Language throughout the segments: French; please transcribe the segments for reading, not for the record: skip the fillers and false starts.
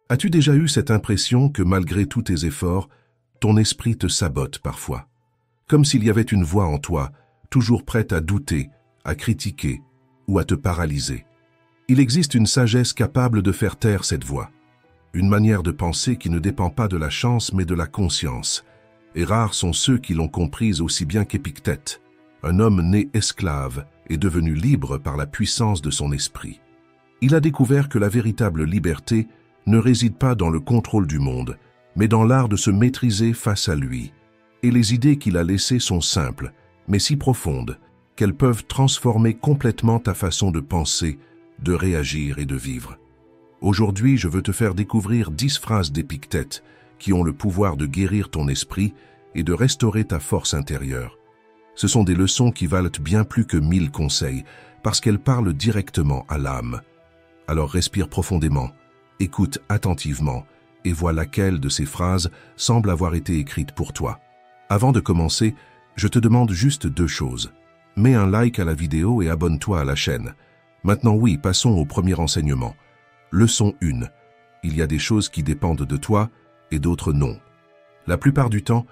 As-tu déjà eu cette impression que malgré tous tes efforts, ton esprit te sabote parfois? Comme s'il y avait une voix en toi, toujours prête à douter, à critiquer ou à te paralyser. Il existe une sagesse capable de faire taire cette voix. Une manière de penser qui ne dépend pas de la chance mais de la conscience. Et rares sont ceux qui l'ont comprise aussi bien qu'Épictète, un homme né esclave et devenu libre par la puissance de son esprit. Il a découvert que la véritable liberté ne réside pas dans le contrôle du monde, mais dans l'art de se maîtriser face à lui. Et les idées qu'il a laissées sont simples, mais si profondes, qu'elles peuvent transformer complètement ta façon de penser, de réagir et de vivre. Aujourd'hui, je veux te faire découvrir 10 phrases d'Épictète qui ont le pouvoir de guérir ton esprit et de restaurer ta force intérieure. Ce sont des leçons qui valent bien plus que 1000 conseils, parce qu'elles parlent directement à l'âme. Alors respire profondément, écoute attentivement et vois laquelle de ces phrases semble avoir été écrite pour toi. Avant de commencer, je te demande juste 2 choses. Mets un like à la vidéo et abonne-toi à la chaîne. Maintenant oui, passons au premier enseignement. Leçon 1. Il y a des choses qui dépendent de toi et d'autres non. La plupart du temps,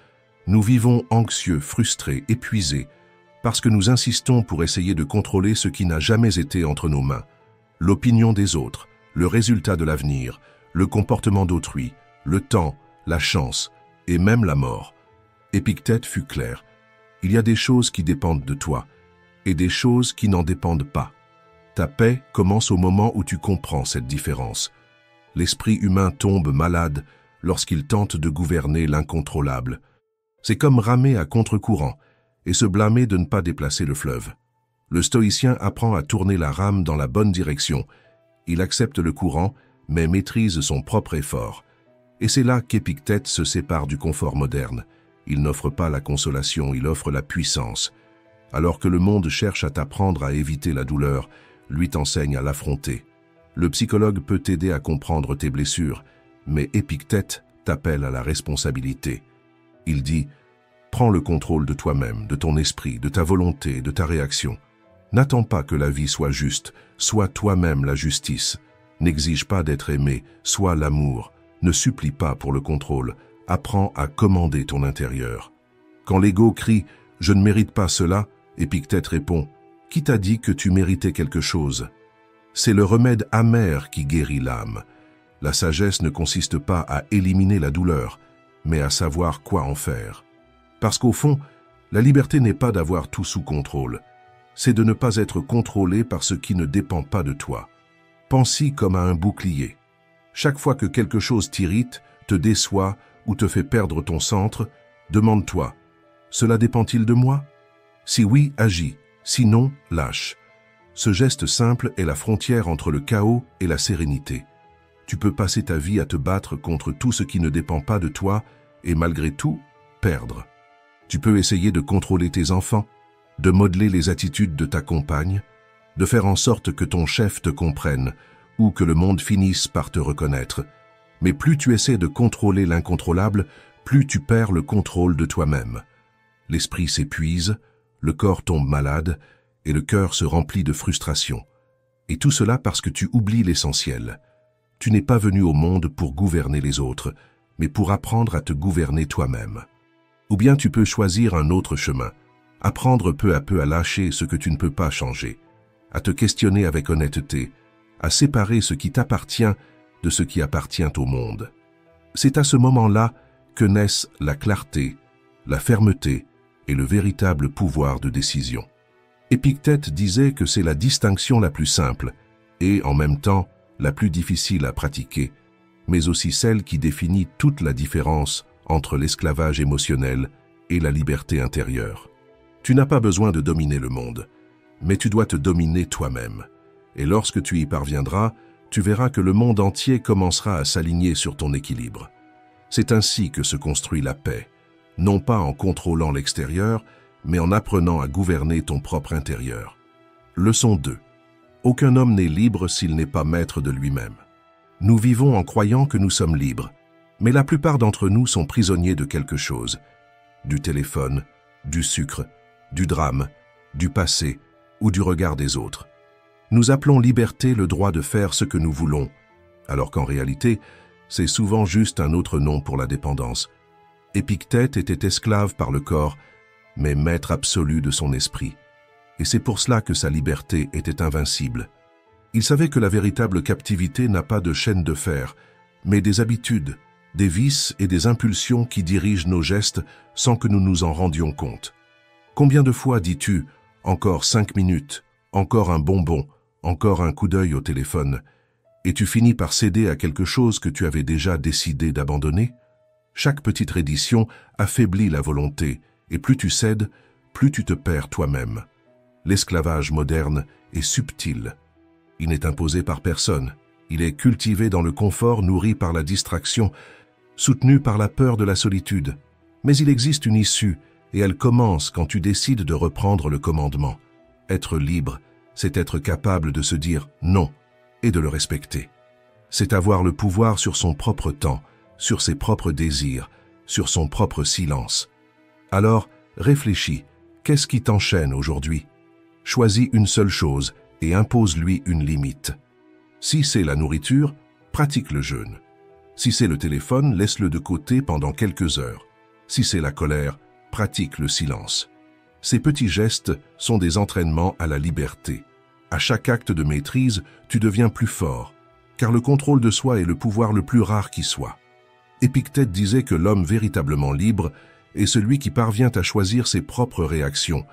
nous vivons anxieux, frustrés, épuisés, parce que nous insistons pour essayer de contrôler ce qui n'a jamais été entre nos mains. L'opinion des autres, le résultat de l'avenir, le comportement d'autrui, le temps, la chance et même la mort. Épictète fut clair. Il y a des choses qui dépendent de toi et des choses qui n'en dépendent pas. Ta paix commence au moment où tu comprends cette différence. L'esprit humain tombe malade lorsqu'il tente de gouverner l'incontrôlable. C'est comme ramer à contre-courant et se blâmer de ne pas déplacer le fleuve. Le stoïcien apprend à tourner la rame dans la bonne direction. Il accepte le courant, mais maîtrise son propre effort. Et c'est là qu'Épictète se sépare du confort moderne. Il n'offre pas la consolation, il offre la puissance. Alors que le monde cherche à t'apprendre à éviter la douleur, lui t'enseigne à l'affronter. Le psychologue peut t'aider à comprendre tes blessures, mais Épictète t'appelle à la responsabilité. Il dit « Prends le contrôle de toi-même, de ton esprit, de ta volonté, de ta réaction. N'attends pas que la vie soit juste, sois toi-même la justice. N'exige pas d'être aimé, sois l'amour. Ne supplie pas pour le contrôle, apprends à commander ton intérieur. » Quand l'ego crie « Je ne mérite pas cela », Épictète répond « Qui t'a dit que tu méritais quelque chose ?» C'est le remède amer qui guérit l'âme. La sagesse ne consiste pas à éliminer la douleur, mais à savoir quoi en faire. Parce qu'au fond, la liberté n'est pas d'avoir tout sous contrôle, c'est de ne pas être contrôlé par ce qui ne dépend pas de toi. Pense-y comme à un bouclier. Chaque fois que quelque chose t'irrite, te déçoit ou te fait perdre ton centre, demande-toi « Cela dépend-il de moi ?» Si oui, agis, sinon, lâche. Ce geste simple est la frontière entre le chaos et la sérénité. Tu peux passer ta vie à te battre contre tout ce qui ne dépend pas de toi et malgré tout, perdre. Tu peux essayer de contrôler tes enfants, de modeler les attitudes de ta compagne, de faire en sorte que ton chef te comprenne ou que le monde finisse par te reconnaître. Mais plus tu essaies de contrôler l'incontrôlable, plus tu perds le contrôle de toi-même. L'esprit s'épuise, le corps tombe malade et le cœur se remplit de frustration. Et tout cela parce que tu oublies l'essentiel. Tu n'es pas venu au monde pour gouverner les autres, mais pour apprendre à te gouverner toi-même. Ou bien tu peux choisir un autre chemin, apprendre peu à peu à lâcher ce que tu ne peux pas changer, à te questionner avec honnêteté, à séparer ce qui t'appartient de ce qui appartient au monde. C'est à ce moment-là que naissent la clarté, la fermeté et le véritable pouvoir de décision. Épictète disait que c'est la distinction la plus simple et, en même temps, la plus difficile à pratiquer, mais aussi celle qui définit toute la différence entre l'esclavage émotionnel et la liberté intérieure. Tu n'as pas besoin de dominer le monde, mais tu dois te dominer toi-même. Et lorsque tu y parviendras, tu verras que le monde entier commencera à s'aligner sur ton équilibre. C'est ainsi que se construit la paix, non pas en contrôlant l'extérieur, mais en apprenant à gouverner ton propre intérieur. Leçon 2. Aucun homme n'est libre s'il n'est pas maître de lui-même. Nous vivons en croyant que nous sommes libres, mais la plupart d'entre nous sont prisonniers de quelque chose. Du téléphone, du sucre, du drame, du passé ou du regard des autres. Nous appelons liberté le droit de faire ce que nous voulons, alors qu'en réalité, c'est souvent juste un autre nom pour la dépendance. Épictète était esclave par le corps, mais maître absolu de son esprit. Et c'est pour cela que sa liberté était invincible. Il savait que la véritable captivité n'a pas de chaîne de fer, mais des habitudes, des vices et des impulsions qui dirigent nos gestes sans que nous nous en rendions compte. Combien de fois dis-tu « encore 5 minutes, encore un bonbon, encore un coup d'œil au téléphone » et tu finis par céder à quelque chose que tu avais déjà décidé d'abandonner? Chaque petite reddition affaiblit la volonté, et plus tu cèdes, plus tu te perds toi-même. L'esclavage moderne est subtil. Il n'est imposé par personne. Il est cultivé dans le confort, nourri par la distraction, soutenu par la peur de la solitude. Mais il existe une issue, et elle commence quand tu décides de reprendre le commandement. Être libre, c'est être capable de se dire « non » et de le respecter. C'est avoir le pouvoir sur son propre temps, sur ses propres désirs, sur son propre silence. Alors, réfléchis, qu'est-ce qui t'enchaîne aujourd'hui? Choisis une seule chose et impose-lui une limite. Si c'est la nourriture, pratique le jeûne. Si c'est le téléphone, laisse-le de côté pendant quelques heures. Si c'est la colère, pratique le silence. Ces petits gestes sont des entraînements à la liberté. À chaque acte de maîtrise, tu deviens plus fort, car le contrôle de soi est le pouvoir le plus rare qui soit. Épictète disait que l'homme véritablement libre est celui qui parvient à choisir ses propres réactions,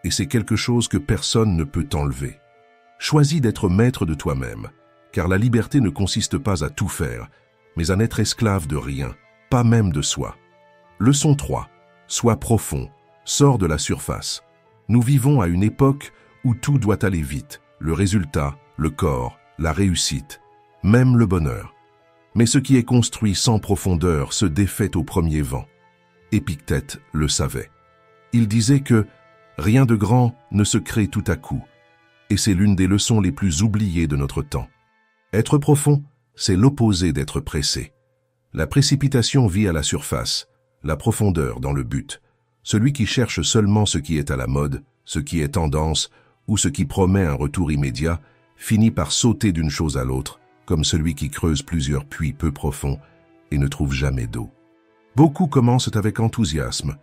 et c'est quelque chose que personne ne peut t'enlever. Choisis d'être maître de toi-même, car la liberté ne consiste pas à tout faire, mais à n'être esclave de rien, pas même de soi. Leçon 3. Sois profond, sors de la surface. Nous vivons à une époque où tout doit aller vite, le résultat, le corps, la réussite, même le bonheur. Mais ce qui est construit sans profondeur se défait au premier vent. Épictète le savait. Il disait que rien de grand ne se crée tout à coup, et c'est l'une des leçons les plus oubliées de notre temps. Être profond, c'est l'opposé d'être pressé. La précipitation vit à la surface, la profondeur dans le but. Celui qui cherche seulement ce qui est à la mode, ce qui est tendance, ou ce qui promet un retour immédiat, finit par sauter d'une chose à l'autre, comme celui qui creuse plusieurs puits peu profonds et ne trouve jamais d'eau. Beaucoup commencent avec enthousiasme,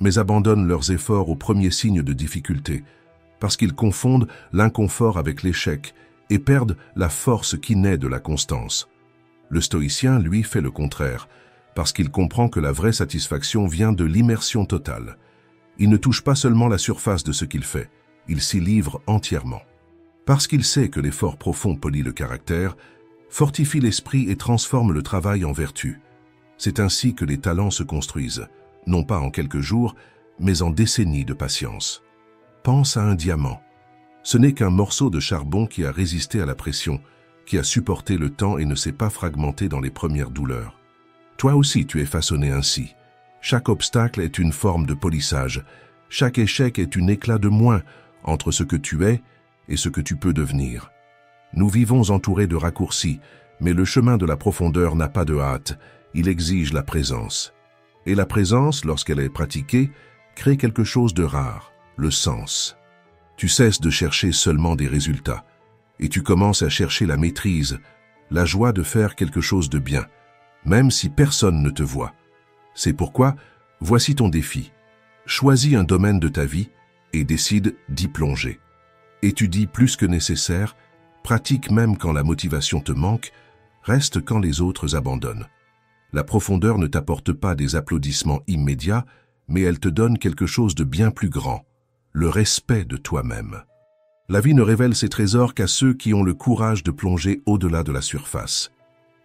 mais abandonnent leurs efforts au premier signe de difficulté, parce qu'ils confondent l'inconfort avec l'échec et perdent la force qui naît de la constance. Le stoïcien, lui, fait le contraire, parce qu'il comprend que la vraie satisfaction vient de l'immersion totale. Il ne touche pas seulement la surface de ce qu'il fait, il s'y livre entièrement. Parce qu'il sait que l'effort profond polit le caractère, fortifie l'esprit et transforme le travail en vertu. C'est ainsi que les talents se construisent, non pas en quelques jours, mais en décennies de patience. Pense à un diamant. Ce n'est qu'un morceau de charbon qui a résisté à la pression, qui a supporté le temps et ne s'est pas fragmenté dans les premières douleurs. Toi aussi tu es façonné ainsi. Chaque obstacle est une forme de polissage. Chaque échec est un éclat de moins entre ce que tu es et ce que tu peux devenir. Nous vivons entourés de raccourcis, mais le chemin de la profondeur n'a pas de hâte, il exige la présence. Et la présence, lorsqu'elle est pratiquée, crée quelque chose de rare, le sens. Tu cesses de chercher seulement des résultats, et tu commences à chercher la maîtrise, la joie de faire quelque chose de bien, même si personne ne te voit. C'est pourquoi, voici ton défi. Choisis un domaine de ta vie et décide d'y plonger. Étudie plus que nécessaire, pratique même quand la motivation te manque, reste quand les autres abandonnent. La profondeur ne t'apporte pas des applaudissements immédiats, mais elle te donne quelque chose de bien plus grand, le respect de toi-même. La vie ne révèle ses trésors qu'à ceux qui ont le courage de plonger au-delà de la surface.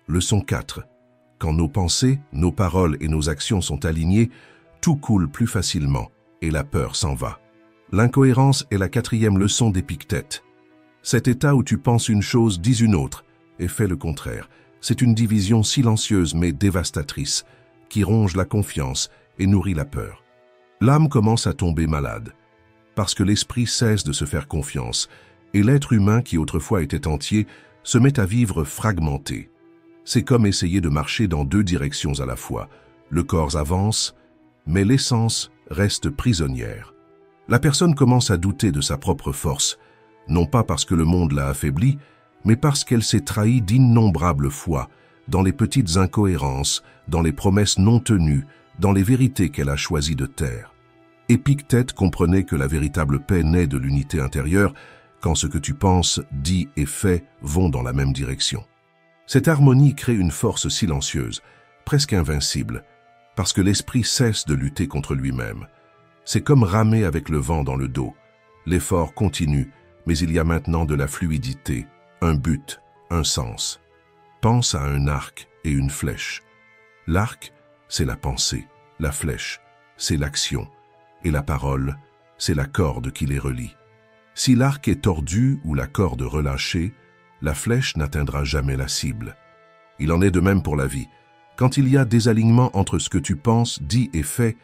Leçon 4. Quand nos pensées, nos paroles et nos actions sont alignées, tout coule plus facilement et la peur s'en va. L'incohérence est la 4e leçon d'Épictète. Cet état où tu penses une chose, dis une autre et fais le contraire. C'est une division silencieuse mais dévastatrice qui ronge la confiance et nourrit la peur. L'âme commence à tomber malade parce que l'esprit cesse de se faire confiance et l'être humain qui autrefois était entier se met à vivre fragmenté. C'est comme essayer de marcher dans 2 directions à la fois. Le corps avance, mais l'essence reste prisonnière. La personne commence à douter de sa propre force, non pas parce que le monde l'a affaiblie, mais parce qu'elle s'est trahie d'innombrables fois, dans les petites incohérences, dans les promesses non tenues, dans les vérités qu'elle a choisi de taire. Épictète comprenait que la véritable paix naît de l'unité intérieure quand ce que tu penses, dis et fais vont dans la même direction. Cette harmonie crée une force silencieuse, presque invincible, parce que l'esprit cesse de lutter contre lui-même. C'est comme ramer avec le vent dans le dos. L'effort continue, mais il y a maintenant de la fluidité, un but, un sens. Pense à un arc et une flèche. L'arc, c'est la pensée, la flèche, c'est l'action, et la parole, c'est la corde qui les relie. Si l'arc est tordu ou la corde relâchée, la flèche n'atteindra jamais la cible. Il en est de même pour la vie. Quand il y a désalignement entre ce que tu penses, dis et fais,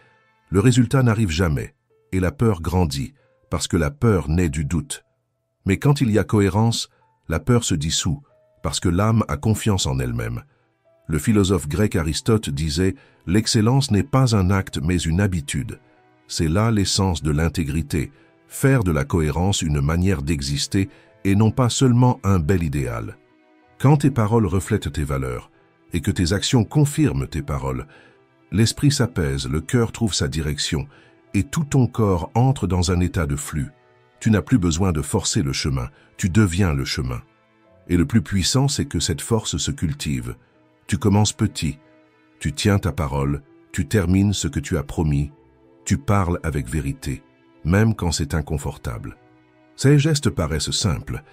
le résultat n'arrive jamais, et la peur grandit, parce que la peur naît du doute. Mais quand il y a cohérence, la peur se dissout, parce que l'âme a confiance en elle-même. Le philosophe grec Aristote disait « L'excellence n'est pas un acte mais une habitude ». C'est là l'essence de l'intégrité, faire de la cohérence une manière d'exister et non pas seulement un bel idéal. Quand tes paroles reflètent tes valeurs et que tes actions confirment tes paroles, l'esprit s'apaise, le cœur trouve sa direction et tout ton corps entre dans un état de flux. Tu n'as plus besoin de forcer le chemin, tu deviens le chemin. Et le plus puissant, c'est que cette force se cultive. Tu commences petit, tu tiens ta parole, tu termines ce que tu as promis, tu parles avec vérité, même quand c'est inconfortable. Ces gestes paraissent simples,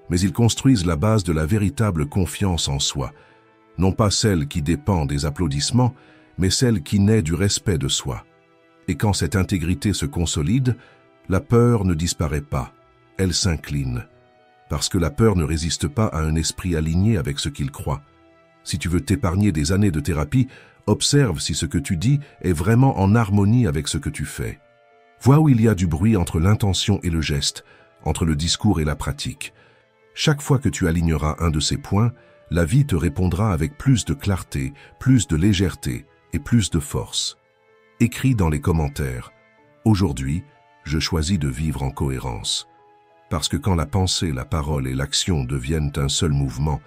mais ils construisent la base de la véritable confiance en soi, non pas celle qui dépend des applaudissements, mais celle qui naît du respect de soi. Et quand cette intégrité se consolide, la peur ne disparaît pas, elle s'incline, parce que la peur ne résiste pas à un esprit aligné avec ce qu'il croit. Si tu veux t'épargner des années de thérapie, observe si ce que tu dis est vraiment en harmonie avec ce que tu fais. Vois où il y a du bruit entre l'intention et le geste, entre le discours et la pratique. Chaque fois que tu aligneras un de ces points, la vie te répondra avec plus de clarté, plus de légèreté et plus de force. Écris dans les commentaires « Aujourd'hui, je choisis de vivre en cohérence ». Parce que quand la pensée, la parole et l'action deviennent un seul mouvement,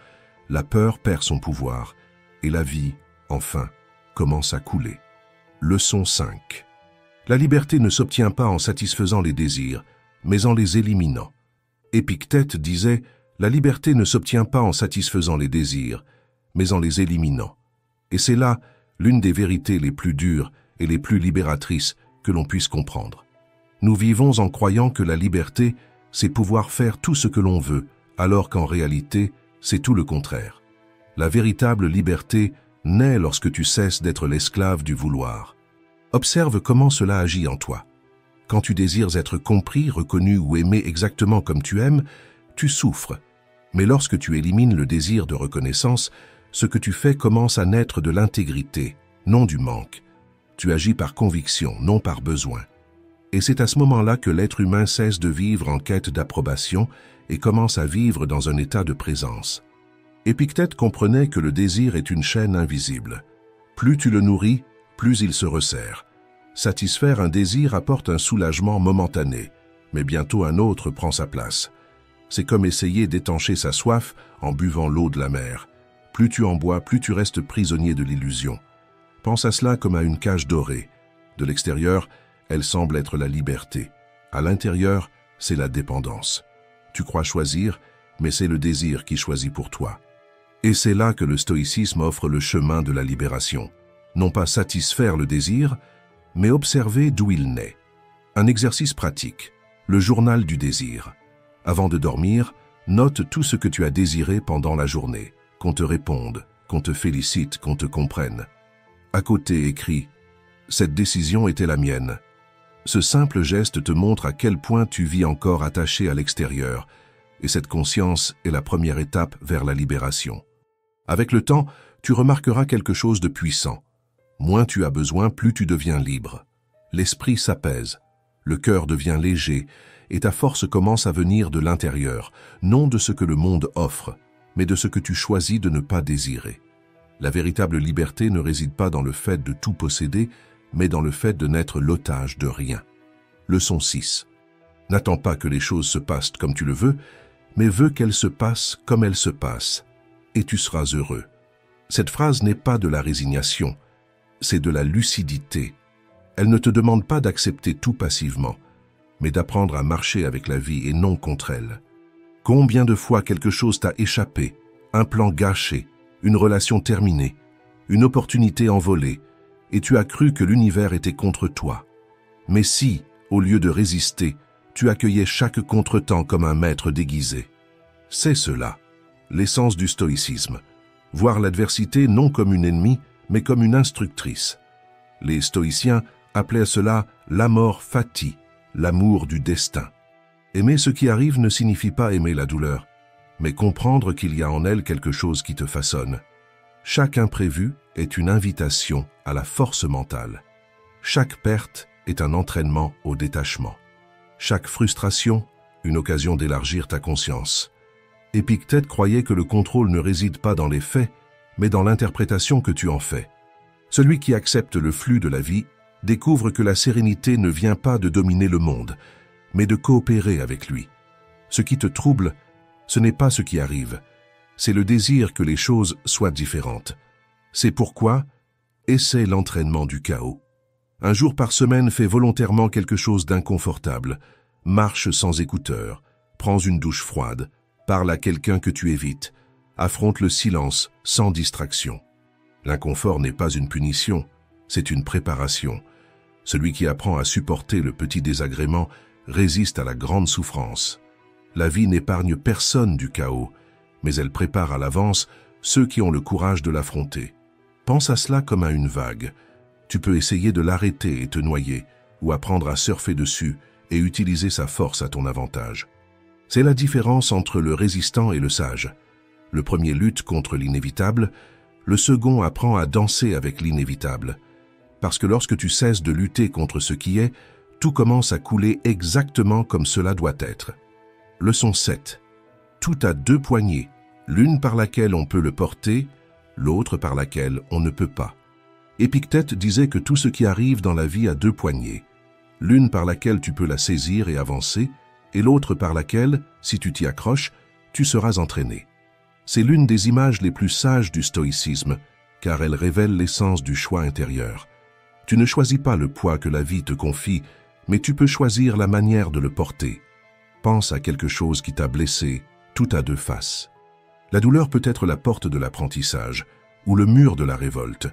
la peur perd son pouvoir et la vie, enfin, commence à couler. Leçon 5. La liberté ne s'obtient pas en satisfaisant les désirs, mais en les éliminant. Épictète disait « La liberté ne s'obtient pas en satisfaisant les désirs, mais en les éliminant ». Et c'est là l'une des vérités les plus dures et les plus libératrices que l'on puisse comprendre. Nous vivons en croyant que la liberté, c'est pouvoir faire tout ce que l'on veut, alors qu'en réalité, c'est tout le contraire. La véritable liberté naît lorsque tu cesses d'être l'esclave du vouloir. Observe comment cela agit en toi. Quand tu désires être compris, reconnu ou aimé exactement comme tu aimes, tu souffres. Mais lorsque tu élimines le désir de reconnaissance, ce que tu fais commence à naître de l'intégrité, non du manque. Tu agis par conviction, non par besoin. Et c'est à ce moment-là que l'être humain cesse de vivre en quête d'approbation et commence à vivre dans un état de présence. Épictète comprenait que le désir est une chaîne invisible. Plus tu le nourris, plus il se resserre. Satisfaire un désir apporte un soulagement momentané, mais bientôt un autre prend sa place. C'est comme essayer d'étancher sa soif en buvant l'eau de la mer. Plus tu en bois, plus tu restes prisonnier de l'illusion. Pense à cela comme à une cage dorée. De l'extérieur, elle semble être la liberté. À l'intérieur, c'est la dépendance. Tu crois choisir, mais c'est le désir qui choisit pour toi. Et c'est là que le stoïcisme offre le chemin de la libération. Non pas satisfaire le désir, mais observer d'où il naît. Un exercice pratique, le journal du désir. Avant de dormir, note tout ce que tu as désiré pendant la journée, qu'on te réponde, qu'on te félicite, qu'on te comprenne. À côté, écris « Cette décision était la mienne ». Ce simple geste te montre à quel point tu vis encore attaché à l'extérieur, et cette conscience est la première étape vers la libération. Avec le temps, tu remarqueras quelque chose de puissant. Moins tu as besoin, plus tu deviens libre. L'esprit s'apaise, le cœur devient léger, et ta force commence à venir de l'intérieur, non de ce que le monde offre, mais de ce que tu choisis de ne pas désirer. La véritable liberté ne réside pas dans le fait de tout posséder, mais dans le fait de n'être l'otage de rien. Leçon 6. N'attends pas que les choses se passent comme tu le veux, mais veux qu'elles se passent comme elles se passent, et tu seras heureux. Cette phrase n'est pas de la résignation, c'est de la lucidité. Elle ne te demande pas d'accepter tout passivement, mais d'apprendre à marcher avec la vie et non contre elle. Combien de fois quelque chose t'a échappé, un plan gâché, une relation terminée, une opportunité envolée, et tu as cru que l'univers était contre toi. Mais si, au lieu de résister, tu accueillais chaque contretemps comme un maître déguisé. C'est cela, l'essence du stoïcisme. Voir l'adversité non comme une ennemie, mais comme une instructrice. Les stoïciens appelaient cela l'amor fati, l'amour du destin. Aimer ce qui arrive ne signifie pas aimer la douleur, mais comprendre qu'il y a en elle quelque chose qui te façonne. Chaque imprévu est une invitation à la force mentale. Chaque perte est un entraînement au détachement. Chaque frustration, une occasion d'élargir ta conscience. Épictète croyait que le contrôle ne réside pas dans les faits, mais dans l'interprétation que tu en fais. Celui qui accepte le flux de la vie découvre que la sérénité ne vient pas de dominer le monde, mais de coopérer avec lui. Ce qui te trouble, ce n'est pas ce qui arrive, c'est le désir que les choses soient différentes. C'est pourquoi essaie l'entraînement du chaos. Un jour par semaine, fais volontairement quelque chose d'inconfortable. Marche sans écouteurs, prends une douche froide, parle à quelqu'un que tu évites, affronte le silence sans distraction. L'inconfort n'est pas une punition, c'est une préparation. Celui qui apprend à supporter le petit désagrément résiste à la grande souffrance. La vie n'épargne personne du chaos, mais elle prépare à l'avance ceux qui ont le courage de l'affronter. Pense à cela comme à une vague. Tu peux essayer de l'arrêter et te noyer, ou apprendre à surfer dessus et utiliser sa force à ton avantage. C'est la différence entre le résistant et le sage. Le premier lutte contre l'inévitable, le second apprend à danser avec l'inévitable. Parce que lorsque tu cesses de lutter contre ce qui est, tout commence à couler exactement comme cela doit être. Leçon 7. Tout a deux poignées, l'une par laquelle on peut le porter, l'autre par laquelle on ne peut pas. Épictète disait que tout ce qui arrive dans la vie a deux poignées, l'une par laquelle tu peux la saisir et avancer, et l'autre par laquelle, si tu t'y accroches, tu seras entraîné. C'est l'une des images les plus sages du stoïcisme, car elle révèle l'essence du choix intérieur. Tu ne choisis pas le poids que la vie te confie, mais tu peux choisir la manière de le porter. Pense à quelque chose qui t'a blessé, tout a deux faces. La douleur peut être la porte de l'apprentissage, ou le mur de la révolte.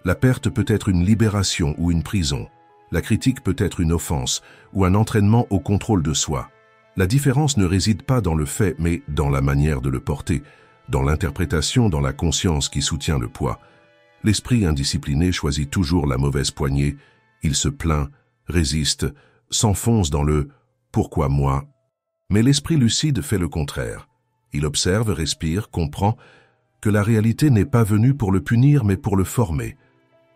La perte peut être une libération ou une prison. La critique peut être une offense ou un entraînement au contrôle de soi. La différence ne réside pas dans le fait, mais dans la manière de le porter, dans l'interprétation, dans la conscience qui soutient le poids. L'esprit indiscipliné choisit toujours la mauvaise poignée, il se plaint, résiste, s'enfonce dans le « pourquoi moi ?» Mais l'esprit lucide fait le contraire. Il observe, respire, comprend que la réalité n'est pas venue pour le punir mais pour le former.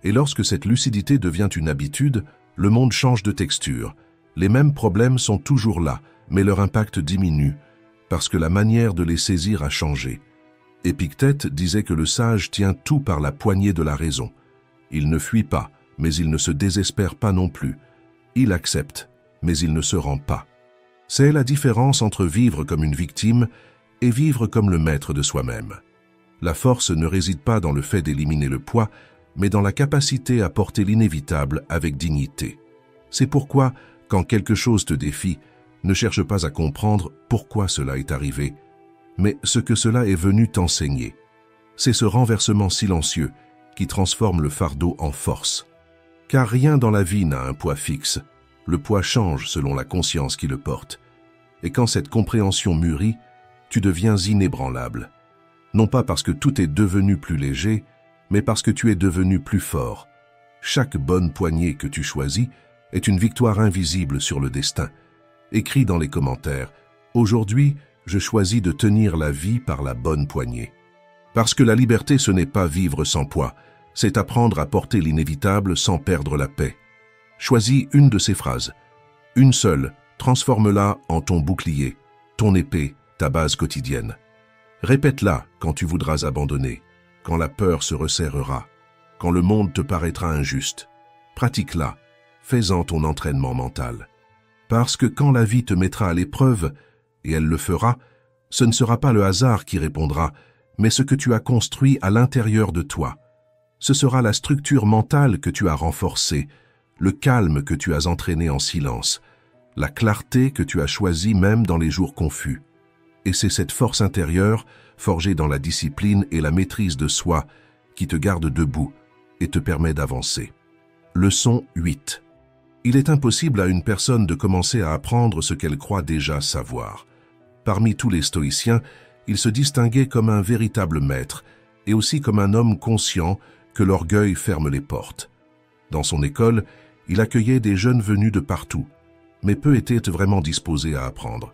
Et lorsque cette lucidité devient une habitude, le monde change de texture. Les mêmes problèmes sont toujours là, mais leur impact diminue, parce que la manière de les saisir a changé. Épictète disait que le sage tient tout par la poignée de la raison. Il ne fuit pas, mais il ne se désespère pas non plus. Il accepte, mais il ne se rend pas. C'est la différence entre vivre comme une victime et vivre comme le maître de soi-même. La force ne réside pas dans le fait d'éliminer le poids, mais dans la capacité à porter l'inévitable avec dignité. C'est pourquoi, quand quelque chose te défie, ne cherche pas à comprendre pourquoi cela est arrivé, mais ce que cela est venu t'enseigner. C'est ce renversement silencieux qui transforme le fardeau en force. Car rien dans la vie n'a un poids fixe. Le poids change selon la conscience qui le porte. Et quand cette compréhension mûrit, tu deviens inébranlable. Non pas parce que tout est devenu plus léger, mais parce que tu es devenu plus fort. Chaque bonne poignée que tu choisis est une victoire invisible sur le destin. Écris dans les commentaires « Aujourd'hui, je choisis de tenir la vie par la bonne poignée. » Parce que la liberté, ce n'est pas vivre sans poids, c'est apprendre à porter l'inévitable sans perdre la paix. Choisis une de ces phrases. Une seule, transforme-la en ton bouclier, ton épée, ta base quotidienne. Répète-la quand tu voudras abandonner, quand la peur se resserrera, quand le monde te paraîtra injuste. Pratique-la, fais-en ton entraînement mental. Parce que quand la vie te mettra à l'épreuve, et elle le fera, ce ne sera pas le hasard qui répondra, mais ce que tu as construit à l'intérieur de toi. Ce sera la structure mentale que tu as renforcée, le calme que tu as entraîné en silence, la clarté que tu as choisie même dans les jours confus. Et c'est cette force intérieure, forgée dans la discipline et la maîtrise de soi, qui te garde debout et te permet d'avancer. Leçon 8. Il est impossible à une personne de commencer à apprendre ce qu'elle croit déjà savoir. Parmi tous les stoïciens, il se distinguait comme un véritable maître et aussi comme un homme conscient que l'orgueil ferme les portes. Dans son école, il accueillait des jeunes venus de partout, mais peu étaient vraiment disposés à apprendre.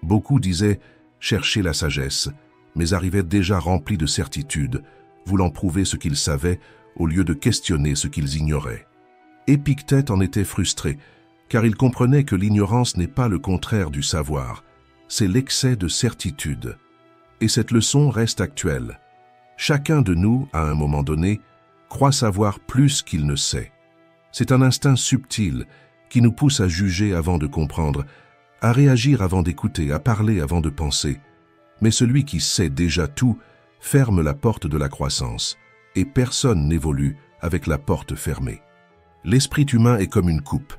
Beaucoup disaient chercher la sagesse, mais arrivaient déjà remplis de certitudes, voulant prouver ce qu'ils savaient au lieu de questionner ce qu'ils ignoraient. Épictète en était frustré, car il comprenait que l'ignorance n'est pas le contraire du savoir, c'est l'excès de certitude. Et cette leçon reste actuelle. Chacun de nous, à un moment donné, croit savoir plus qu'il ne sait. C'est un instinct subtil qui nous pousse à juger avant de comprendre, à réagir avant d'écouter, à parler avant de penser. Mais celui qui sait déjà tout ferme la porte de la croissance, et personne n'évolue avec la porte fermée. L'esprit humain est comme une coupe.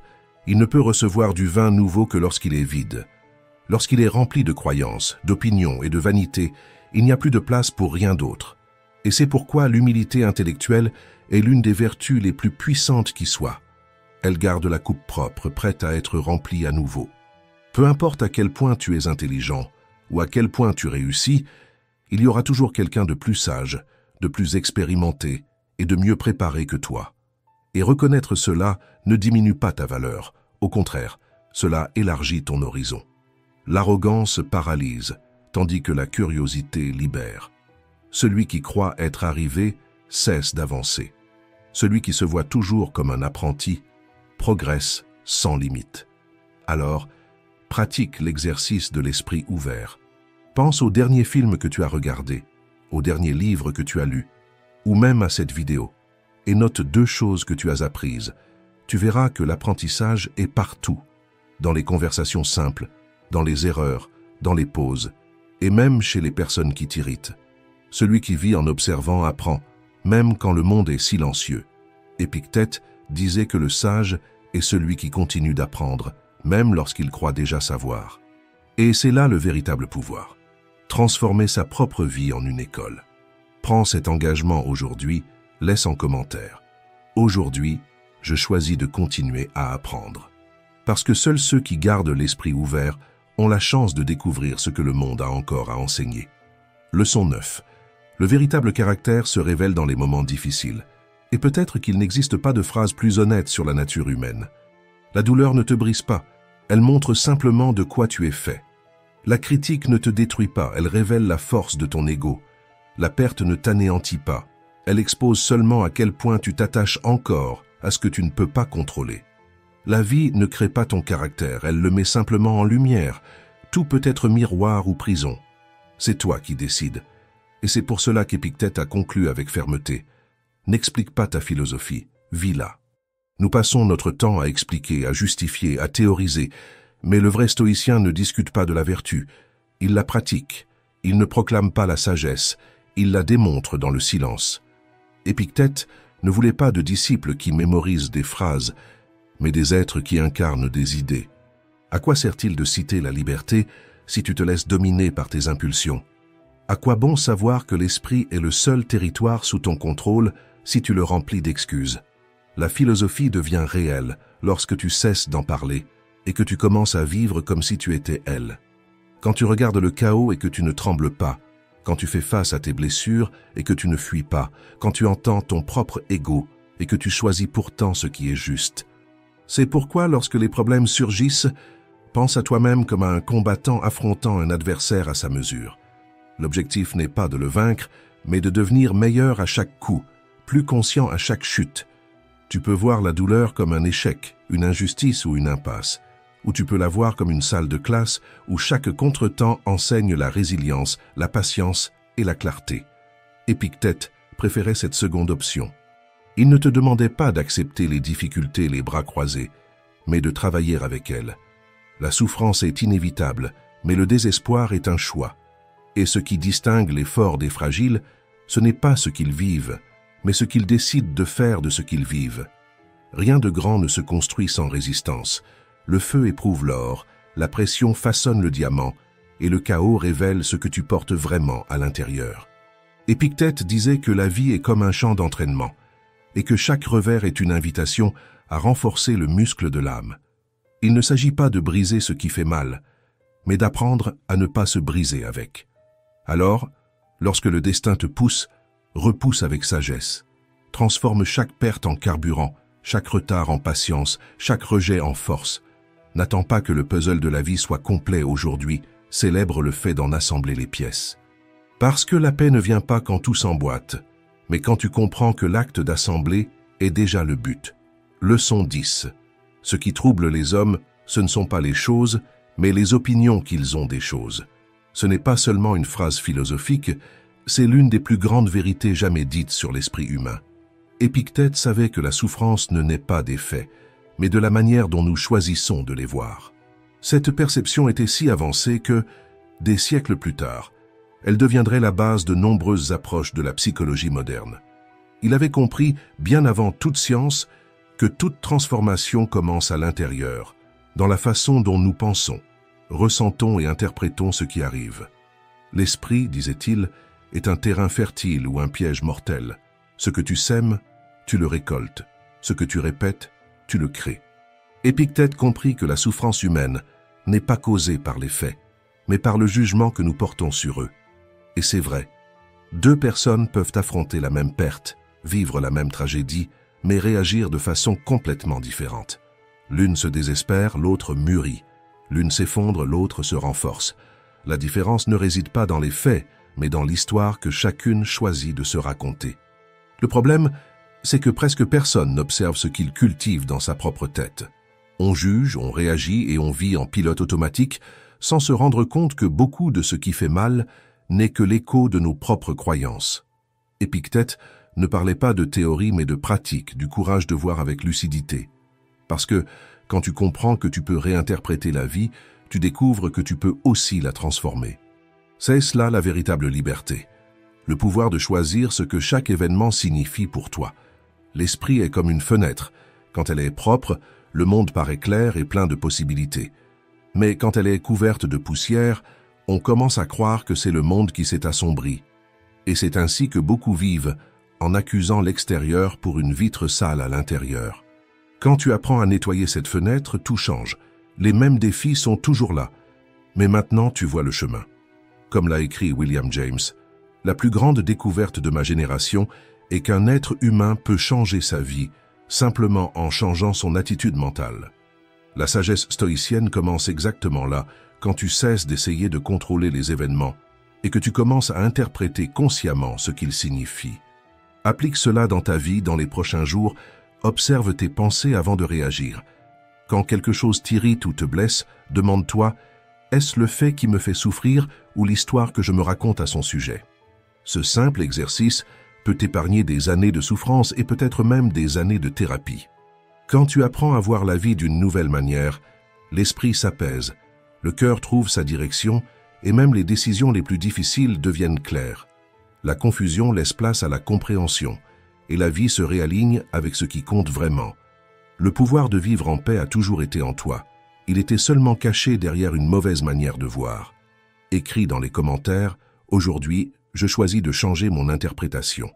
Il ne peut recevoir du vin nouveau que lorsqu'il est vide. Lorsqu'il est rempli de croyances, d'opinions et de vanité, il n'y a plus de place pour rien d'autre. Et c'est pourquoi l'humilité intellectuelle est l'une des vertus les plus puissantes qui soient. Elle garde la coupe propre, prête à être remplie à nouveau. Peu importe à quel point tu es intelligent ou à quel point tu réussis, il y aura toujours quelqu'un de plus sage, de plus expérimenté et de mieux préparé que toi. Et reconnaître cela ne diminue pas ta valeur. Au contraire, cela élargit ton horizon. L'arrogance paralyse, tandis que la curiosité libère. Celui qui croit être arrivé cesse d'avancer. Celui qui se voit toujours comme un apprenti progresse sans limite. Alors, pratique l'exercice de l'esprit ouvert. Pense au dernier film que tu as regardé, au dernier livre que tu as lu, ou même à cette vidéo, et note 2 choses que tu as apprises. Tu verras que l'apprentissage est partout, dans les conversations simples, dans les erreurs, dans les pauses, et même chez les personnes qui t'irritent. Celui qui vit en observant apprend, même quand le monde est silencieux. Épictète disait que le sage est celui qui continue d'apprendre, même lorsqu'il croit déjà savoir. Et c'est là le véritable pouvoir. Transformer sa propre vie en une école. Prends cet engagement aujourd'hui, laisse en commentaire. Aujourd'hui, je choisis de continuer à apprendre. Parce que seuls ceux qui gardent l'esprit ouvert ont la chance de découvrir ce que le monde a encore à enseigner. Leçon 9. Le véritable caractère se révèle dans les moments difficiles. Et peut-être qu'il n'existe pas de phrase plus honnête sur la nature humaine. La douleur ne te brise pas, elle montre simplement de quoi tu es fait. La critique ne te détruit pas, elle révèle la force de ton ego. La perte ne t'anéantit pas, elle expose seulement à quel point tu t'attaches encore à ce que tu ne peux pas contrôler. La vie ne crée pas ton caractère, elle le met simplement en lumière. Tout peut être miroir ou prison. C'est toi qui décides. Et c'est pour cela qu'Épictète a conclu avec fermeté. N'explique pas ta philosophie, vis-la. Nous passons notre temps à expliquer, à justifier, à théoriser, mais le vrai stoïcien ne discute pas de la vertu. Il la pratique, il ne proclame pas la sagesse, il la démontre dans le silence. Épictète ne voulait pas de disciples qui mémorisent des phrases, mais des êtres qui incarnent des idées. À quoi sert-il de citer la liberté si tu te laisses dominer par tes impulsions? À quoi bon savoir que l'esprit est le seul territoire sous ton contrôle si tu le remplis d'excuses? La philosophie devient réelle lorsque tu cesses d'en parler et que tu commences à vivre comme si tu étais elle. Quand tu regardes le chaos et que tu ne trembles pas, quand tu fais face à tes blessures et que tu ne fuis pas, quand tu entends ton propre ego et que tu choisis pourtant ce qui est juste. C'est pourquoi lorsque les problèmes surgissent, pense à toi-même comme à un combattant affrontant un adversaire à sa mesure. L'objectif n'est pas de le vaincre, mais de devenir meilleur à chaque coup, plus conscient à chaque chute. Tu peux voir la douleur comme un échec, une injustice ou une impasse, ou tu peux la voir comme une salle de classe où chaque contretemps enseigne la résilience, la patience et la clarté. Épictète préférait cette seconde option. Il ne te demandait pas d'accepter les difficultés les bras croisés, mais de travailler avec elles. La souffrance est inévitable, mais le désespoir est un choix. Et ce qui distingue les forts des fragiles, ce n'est pas ce qu'ils vivent, mais ce qu'ils décident de faire de ce qu'ils vivent. Rien de grand ne se construit sans résistance. Le feu éprouve l'or, la pression façonne le diamant, et le chaos révèle ce que tu portes vraiment à l'intérieur. Épictète disait que la vie est comme un champ d'entraînement, et que chaque revers est une invitation à renforcer le muscle de l'âme. Il ne s'agit pas de briser ce qui fait mal, mais d'apprendre à ne pas se briser avec. Alors, lorsque le destin te pousse, repousse avec sagesse. Transforme chaque perte en carburant, chaque retard en patience, chaque rejet en force. N'attends pas que le puzzle de la vie soit complet aujourd'hui, célèbre le fait d'en assembler les pièces. Parce que la paix ne vient pas quand tout s'emboîte, mais quand tu comprends que l'acte d'assembler est déjà le but. Leçon 10. Ce qui trouble les hommes, ce ne sont pas les choses, mais les opinions qu'ils ont des choses. Ce n'est pas seulement une phrase philosophique, c'est l'une des plus grandes vérités jamais dites sur l'esprit humain. Épictète savait que la souffrance ne naît pas des faits, mais de la manière dont nous choisissons de les voir. Cette perception était si avancée que, des siècles plus tard, elle deviendrait la base de nombreuses approches de la psychologie moderne. Il avait compris, bien avant toute science, que toute transformation commence à l'intérieur, dans la façon dont nous pensons, ressentons et interprétons ce qui arrive. L'esprit, disait-il, est un terrain fertile ou un piège mortel. Ce que tu sèmes, tu le récoltes. Ce que tu répètes, tu le crées. Épictète comprit que la souffrance humaine n'est pas causée par les faits, mais par le jugement que nous portons sur eux. Et c'est vrai, deux personnes peuvent affronter la même perte, vivre la même tragédie, mais réagir de façon complètement différente. L'une se désespère, l'autre mûrit. L'une s'effondre, l'autre se renforce. La différence ne réside pas dans les faits, mais dans l'histoire que chacune choisit de se raconter. Le problème, c'est que presque personne n'observe ce qu'il cultive dans sa propre tête. On juge, on réagit et on vit en pilote automatique sans se rendre compte que beaucoup de ce qui fait mal n'est que l'écho de nos propres croyances. Épictète ne parlait pas de théorie mais de pratique, du courage de voir avec lucidité. Parce que, quand tu comprends que tu peux réinterpréter la vie, tu découvres que tu peux aussi la transformer. C'est cela la véritable liberté. Le pouvoir de choisir ce que chaque événement signifie pour toi. L'esprit est comme une fenêtre. Quand elle est propre, le monde paraît clair et plein de possibilités. Mais quand elle est couverte de poussière, on commence à croire que c'est le monde qui s'est assombri. Et c'est ainsi que beaucoup vivent, en accusant l'extérieur pour une vitre sale à l'intérieur. Quand tu apprends à nettoyer cette fenêtre, tout change. Les mêmes défis sont toujours là. Mais maintenant, tu vois le chemin. Comme l'a écrit William James, « La plus grande découverte de ma génération est qu'un être humain peut changer sa vie, simplement en changeant son attitude mentale. » La sagesse stoïcienne commence exactement là, quand tu cesses d'essayer de contrôler les événements et que tu commences à interpréter consciemment ce qu'ils signifient. Applique cela dans ta vie dans les prochains jours, observe tes pensées avant de réagir. Quand quelque chose t'irrite ou te blesse, demande-toi « Est-ce le fait qui me fait souffrir ou l'histoire que je me raconte à son sujet ?» Ce simple exercice peut t'épargner des années de souffrance et peut-être même des années de thérapie. Quand tu apprends à voir la vie d'une nouvelle manière, l'esprit s'apaise, le cœur trouve sa direction et même les décisions les plus difficiles deviennent claires. La confusion laisse place à la compréhension et la vie se réaligne avec ce qui compte vraiment. Le pouvoir de vivre en paix a toujours été en toi. Il était seulement caché derrière une mauvaise manière de voir. Écris dans les commentaires, aujourd'hui, je choisis de changer mon interprétation.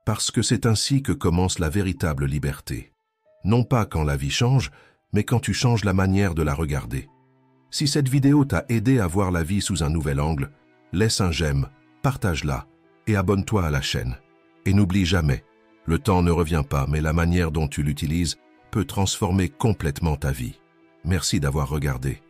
Parce que c'est ainsi que commence la véritable liberté. Non pas quand la vie change, mais quand tu changes la manière de la regarder. Si cette vidéo t'a aidé à voir la vie sous un nouvel angle, laisse un j'aime, partage-la et abonne-toi à la chaîne. Et n'oublie jamais, le temps ne revient pas, mais la manière dont tu l'utilises peut transformer complètement ta vie. Merci d'avoir regardé.